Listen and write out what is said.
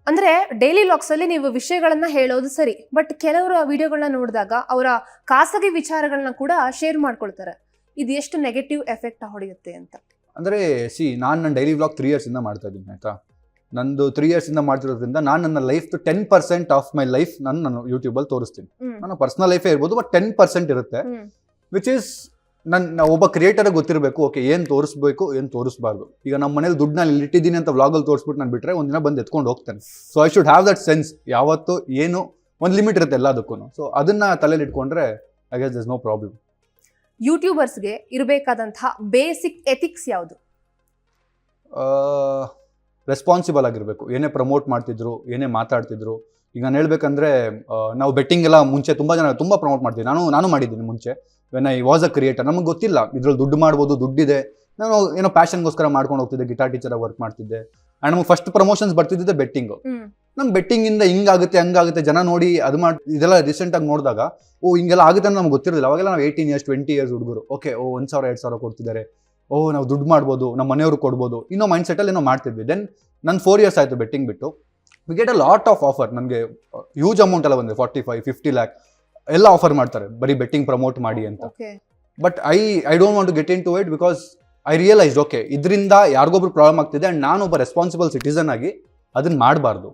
ಅಂದ್ರೆ daily logs ಅಲ್ಲಿ ನೀವು ವಿಷಯಗಳನ್ನ ಹೇಳೋದು ಸರಿ, ಬಟ್ ಕೆಲವರು ಆ ವಿಡಿಯೋಗಳನ್ನ ನೋಡಿದಾಗ ಅವರ ಖಾಸಗಿ ವಿಚಾರಗಳನ್ನ ಕೂಡ ಶೇರ್ ಮಾಡ್ಕೊಳ್ತಾರೆ. ಇದು ಎಷ್ಟು ನೆಗೆಟಿವ್ ಎಫೆಕ್ಟ್ ಹೊಡೆಯುತ್ತೆ ಅಂತ? ಅಂದರೆ ನನ್ನ ಡೈಲಿ ವ್ಲಾಗ್ 3 years ಇಂದ ಮಾಡ್ತಾ ಇದ್ದೀನಿ ಆಯಿತಾ. ನಂದು 3 years ಇಂದ ಮಾಡ್ತಿರೋದ್ರಿಂದ ನಾನು ನನ್ನ ಲೈಫ್ 10% ಆಫ್ ಮೈ ಲೈಫ್ ನಾನು ಯೂಟ್ಯೂಬಲ್ಲಿ ತೋರಿಸ್ತೀನಿ. ನನ್ನ ಪರ್ಸನಲ್ ಲೈಫೇ ಇರ್ಬೋದು, ಬಟ್ 10% ಇರುತ್ತೆ, ವಿಚ್ ಈಸ್ ಒಬ್ಬ ಕ್ರಿಯೇಟರ್ ಗೊತ್ತಿರಬೇಕು ಓಕೆ ಏನು ತೋರಿಸ್ಬೇಕು ಏನು ತೋರಿಸ್ಬಾರ್ದು. ಈಗ ನಮ್ಮ ಮನೇಲಿ ದುಡ್ಡು ನಾನು ಇಲ್ಲಿ ಇಟ್ಟಿದ್ದೀನಿ ಅಂತ ವ್ಲಾಗಲ್ಲಿ ತೋರಿಸ್ಬಿಟ್ಟು ನಾನು ಬಿಟ್ಟರೆ ಒಂದಿನ ಬಂದು ಎತ್ಕೊಂಡು ಹೋಗ್ತೇನೆ. So I should have that sense. ಯಾವತ್ತು ಏನು ಒಂದು ಲಿಮಿಟ್ ಇರುತ್ತೆ ಎಲ್ಲದಕ್ಕೂ. ಸೊ ಅದನ್ನ ತಲೆಯಲ್ಲಿ ಇಟ್ಕೊಂಡ್ರೆ I guess there's no problem. ಯೂಟ್ಯೂಬರ್ಸ್ಗೆ ಇರಬೇಕಾದಂತಹ ಬೇಸಿಕ್ ಎಥಿಕ್ಸ್ ಯಾವುದು? ರೆಸ್ಪಾನ್ಸಿಬಲ್ ಆಗಿರಬೇಕು. ಏನೇ ಪ್ರಮೋಟ್ ಮಾಡ್ತಿದ್ರು, ಏನೇ ಮಾತಾಡ್ತಿದ್ರು. ಈಗ ನಾನು ಹೇಳ್ಬೇಕಂದ್ರೆ ನಾವು ಬೆಟ್ಟಿಂಗ್ ಎಲ್ಲ ಮುಂಚೆ ತುಂಬ ಪ್ರಮೋಟ್ ಮಾಡ್ತೀವಿ. ನಾನು ಮಾಡಿದ್ದೀನಿ ಮುಂಚೆ. When I was a creator ನಮಗೆ ಗೊತ್ತಿಲ್ಲ ಇದ್ರಲ್ಲಿ ದುಡ್ಡು ಮಾಡ್ಬೋದು, ದುಡ್ಡಿದೆ. ನಾನು ಏನೋ ಪ್ಯಾಷನ್ಗೋಸ್ಕರ ಮಾಡ್ಕೊಂಡು ಹೋಗ್ತಿದ್ದೆ, ಗಿಟಾರ್ ಟೀಚರಾಗಿ ವರ್ಕ್ ಮಾಡ್ತಿದ್ದೆ. ಆ್ಯಂಡ್ ನಮಗೆ ಫಸ್ಟ್ ಪ್ರಮೋಷನ್ಸ್ ಬರ್ತಿದ್ದೆ ಬೆಟ್ಟಿಂಗು. ನಮ್ಗೆ ಬೆಟ್ಟಿಂಗಿಂದ ಹಿಂಗಾಗುತ್ತೆ ಹಂಗಾಗುತ್ತೆ ಜನ ನೋಡಿ ಅದು ಮಾಡಿ ಇದೆಲ್ಲ ರೀಸೆಂಟಾಗಿ ನೋಡಿದಾಗ ಹಿಂಗೆಲ್ಲ ಆಗುತ್ತೆ ಅಂತ ನಮ್ಗೆ ಗೊತ್ತಿರಲಿಲ್ಲ. ಅವಾಗೆಲ್ಲ ನಾವು 18 years 20 years ಹುಡುಗರು. ಓಕೆ 1,000 2,000 ಕೊಡ್ತಿದ್ದಾರೆ, ನಾವು ದುಡ್ಡು ಮಾಡ್ಬೋದು, ನಮ್ಮ ಮನೆಯವ್ರು ಕೊಡ್ಬೋದು, ಇನ್ನೋ ಮೈಂಡ್ ಸೆಟ್ಟಲ್ಲಿ ಏನೋ ಮಾಡ್ತಿದ್ವಿ. ದೆನ್ ನನ್ನ 4 years ಆಯಿತು ಬೆಟ್ಟಿಂಗ್ ಬಿಟ್ಟು. We get a lot of offer. ನನಗೆ ಹ್ಯೂಜ್ ಅಮೌಂಟ್ ಎಲ್ಲ ಬಂದಿದೆ, 45-50 lakh ಎಲ್ಲ ಆಫರ್ ಮಾಡ್ತಾರೆ ಬರೀ ಬೆಟ್ಟಿಂಗ್ ಪ್ರಮೋಟ್ ಮಾಡಿ ಅಂತ. But I don't want to get into it because I realised okay ಇದರಿಂದ ಯಾರಿಗೊಬ್ರು ಪ್ರಾಬ್ಲಮ್ ಆಗ್ತಿದೆ ಆ್ಯಂಡ್ ನಾನೊಬ್ಬ ರೆಸ್ಪಾನ್ಸಿಬಲ್ ಸಿಟಿಸನ್ ಆಗಿ ಅದನ್ನ ಮಾಡಬಾರ್ದು.